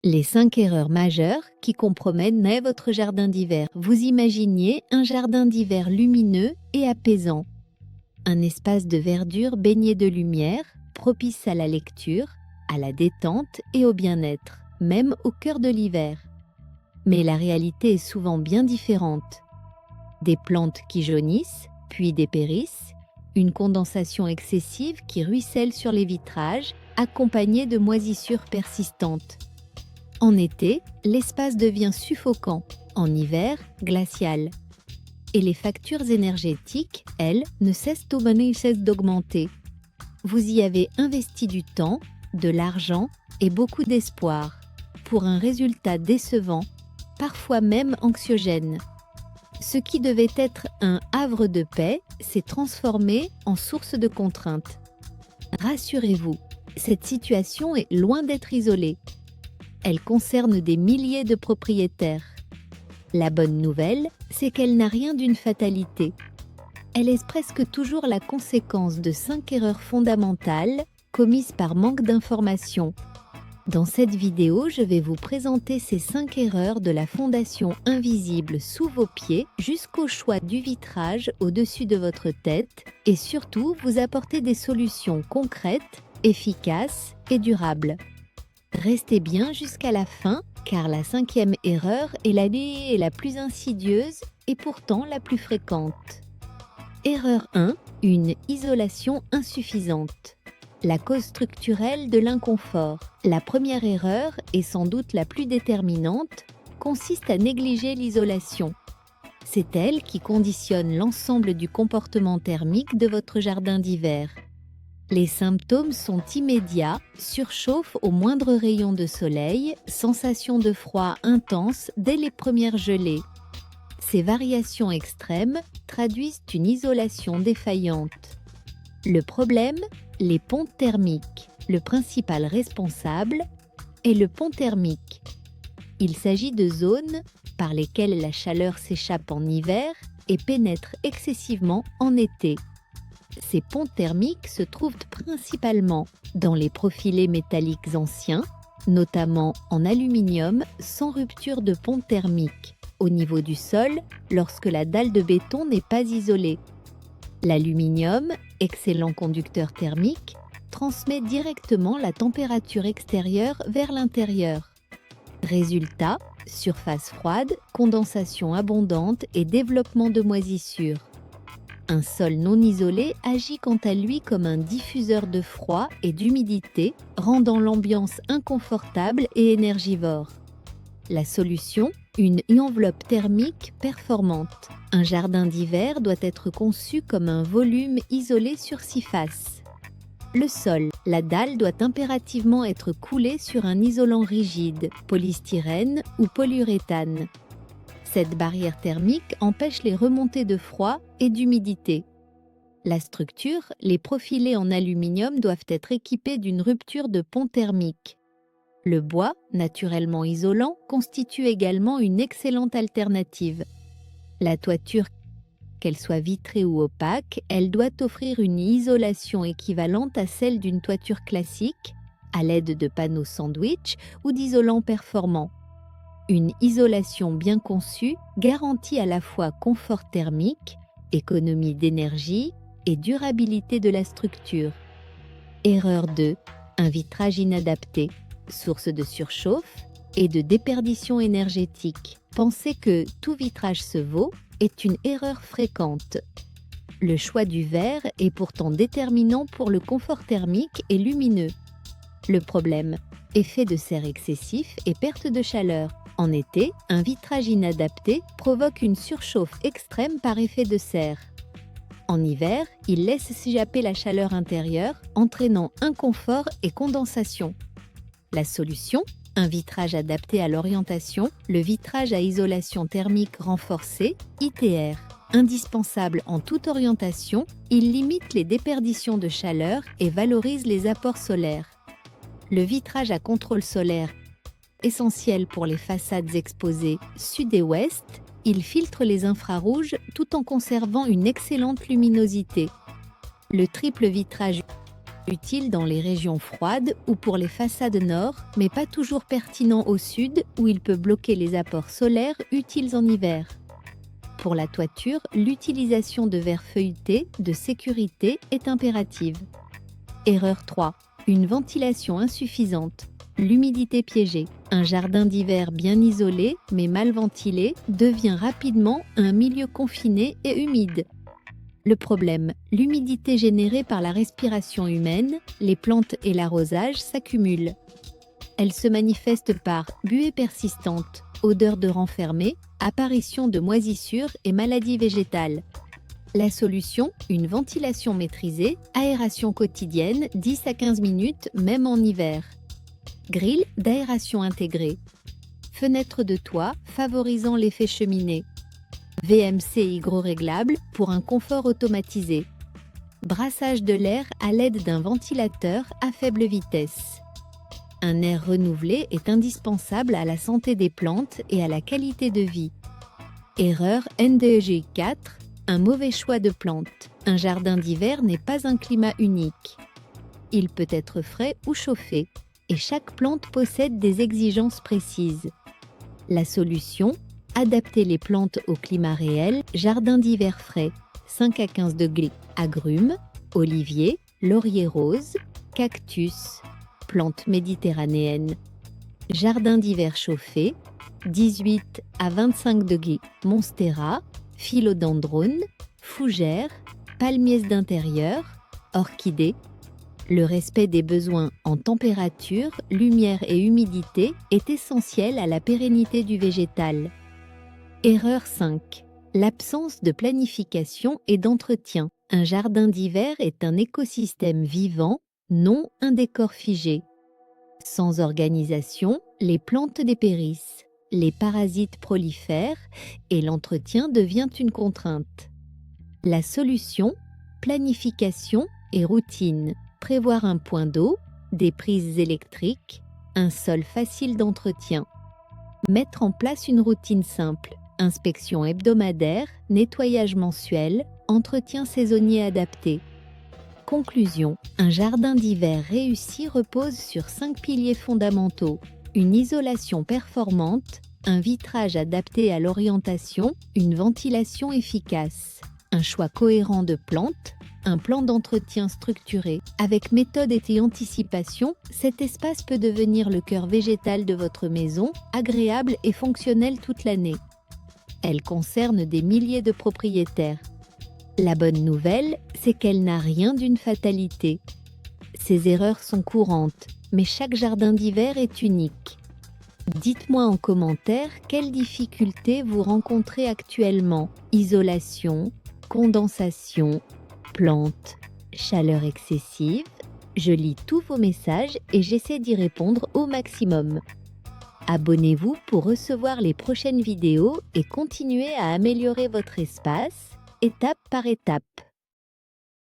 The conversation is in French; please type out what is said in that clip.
Les 5 erreurs majeures qui compromettent votre jardin d'hiver. Vous imaginiez un jardin d'hiver lumineux et apaisant. Un espace de verdure baigné de lumière, propice à la lecture, à la détente et au bien-être, même au cœur de l'hiver. Mais la réalité est souvent bien différente. Des plantes qui jaunissent, puis dépérissent, une condensation excessive qui ruisselle sur les vitrages, accompagnée de moisissures persistantes. En été, l'espace devient suffocant, en hiver, glacial. Et les factures énergétiques, elles, ne cessent d'augmenter. Vous y avez investi du temps, de l'argent et beaucoup d'espoir, pour un résultat décevant, parfois même anxiogène. Ce qui devait être un havre de paix s'est transformé en source de contraintes. Rassurez-vous, cette situation est loin d'être isolée. Elle concerne des milliers de propriétaires. La bonne nouvelle, c'est qu'elle n'a rien d'une fatalité. Elle est presque toujours la conséquence de 5 erreurs fondamentales commises par manque d'information. Dans cette vidéo, je vais vous présenter ces 5 erreurs de la fondation invisible sous vos pieds jusqu'au choix du vitrage au-dessus de votre tête et surtout vous apporter des solutions concrètes, efficaces et durables. Restez bien jusqu'à la fin, car la 5e erreur est la plus insidieuse et pourtant la plus fréquente. Erreur 1. Une isolation insuffisante. La cause structurelle de l'inconfort. La première erreur, et sans doute la plus déterminante, consiste à négliger l'isolation. C'est elle qui conditionne l'ensemble du comportement thermique de votre jardin d'hiver. Les symptômes sont immédiats, surchauffe au moindre rayon de soleil, sensation de froid intense dès les premières gelées. Ces variations extrêmes traduisent une isolation défaillante. Le problème, les ponts thermiques. Le principal responsable est le pont thermique. Il s'agit de zones par lesquelles la chaleur s'échappe en hiver et pénètre excessivement en été. Ces ponts thermiques se trouvent principalement dans les profilés métalliques anciens, notamment en aluminium sans rupture de pont thermique, au niveau du sol lorsque la dalle de béton n'est pas isolée. L'aluminium, excellent conducteur thermique, transmet directement la température extérieure vers l'intérieur. Résultat, surface froide, condensation abondante et développement de moisissures. Un sol non isolé agit quant à lui comme un diffuseur de froid et d'humidité, rendant l'ambiance inconfortable et énergivore. La solution, une enveloppe thermique performante. Un jardin d'hiver doit être conçu comme un volume isolé sur 6 faces. Le sol, la dalle doit impérativement être coulée sur un isolant rigide, polystyrène ou polyuréthane. Cette barrière thermique empêche les remontées de froid et d'humidité. La structure, les profilés en aluminium doivent être équipés d'une rupture de pont thermique. Le bois, naturellement isolant, constitue également une excellente alternative. La toiture, qu'elle soit vitrée ou opaque, elle doit offrir une isolation équivalente à celle d'une toiture classique, à l'aide de panneaux sandwich ou d'isolants performants. Une isolation bien conçue garantit à la fois confort thermique, économie d'énergie et durabilité de la structure. Erreur 2. Un vitrage inadapté, source de surchauffe et de déperdition énergétique. Penser que tout vitrage se vaut est une erreur fréquente. Le choix du verre est pourtant déterminant pour le confort thermique et lumineux. Le problème, effet de serre excessif et perte de chaleur. En été, un vitrage inadapté provoque une surchauffe extrême par effet de serre. En hiver, il laisse s'échapper la chaleur intérieure, entraînant inconfort et condensation. La solution, un vitrage adapté à l'orientation, le vitrage à isolation thermique renforcée, ITR. Indispensable en toute orientation, il limite les déperditions de chaleur et valorise les apports solaires. Le vitrage à contrôle solaire, essentiel pour les façades exposées sud et ouest, il filtre les infrarouges tout en conservant une excellente luminosité. Le triple vitrage Utile dans les régions froides ou pour les façades nord, mais pas toujours pertinent au sud où il peut bloquer les apports solaires utiles en hiver. Pour la toiture, l'utilisation de verres feuilletés de sécurité est impérative. Erreur 3. Une ventilation insuffisante. L'humidité piégée. Un jardin d'hiver bien isolé mais mal ventilé devient rapidement un milieu confiné et humide. Le problème, l'humidité générée par la respiration humaine, les plantes et l'arrosage s'accumulent. Elle se manifeste par buée persistante, odeur de renfermé, apparition de moisissures et maladies végétales. La solution, une ventilation maîtrisée, aération quotidienne 10 à 15 minutes même en hiver. Grille d'aération intégrée. Fenêtre de toit favorisant l'effet cheminée. VMC hydro-réglable pour un confort automatisé. Brassage de l'air à l'aide d'un ventilateur à faible vitesse. Un air renouvelé est indispensable à la santé des plantes et à la qualité de vie. Erreur NDEG 4, un mauvais choix de plantes. Un jardin d'hiver n'est pas un climat unique. Il peut être frais ou chauffé, et chaque plante possède des exigences précises. La solution, adapter les plantes au climat réel, jardin d'hiver frais, 5 à 15 degrés, agrumes, oliviers, laurier rose, cactus, plantes méditerranéennes. Jardin d'hiver chauffé, 18 à 25 degrés, monstera, philodendron, fougères, palmiers d'intérieur, orchidées. Le respect des besoins en température, lumière et humidité est essentiel à la pérennité du végétal. Erreur 5. L'absence de planification et d'entretien. Un jardin d'hiver est un écosystème vivant, non un décor figé. Sans organisation, les plantes dépérissent, les parasites prolifèrent et l'entretien devient une contrainte. La solution, planification et routine. Prévoir un point d'eau, des prises électriques, un sol facile d'entretien. Mettre en place une routine simple. Inspection hebdomadaire, nettoyage mensuel, entretien saisonnier adapté. Conclusion. Un jardin d'hiver réussi repose sur 5 piliers fondamentaux. Une isolation performante, un vitrage adapté à l'orientation, une ventilation efficace. Un choix cohérent de plantes, un plan d'entretien structuré. Avec méthode et anticipation, cet espace peut devenir le cœur végétal de votre maison, agréable et fonctionnel toute l'année. Elle concerne des milliers de propriétaires. La bonne nouvelle, c'est qu'elle n'a rien d'une fatalité. Ces erreurs sont courantes, mais chaque jardin d'hiver est unique. Dites-moi en commentaire quelles difficultés vous rencontrez actuellement. Isolation, condensation, plantes, chaleur excessive. Je lis tous vos messages et j'essaie d'y répondre au maximum. Abonnez-vous pour recevoir les prochaines vidéos et continuez à améliorer votre espace, étape par étape.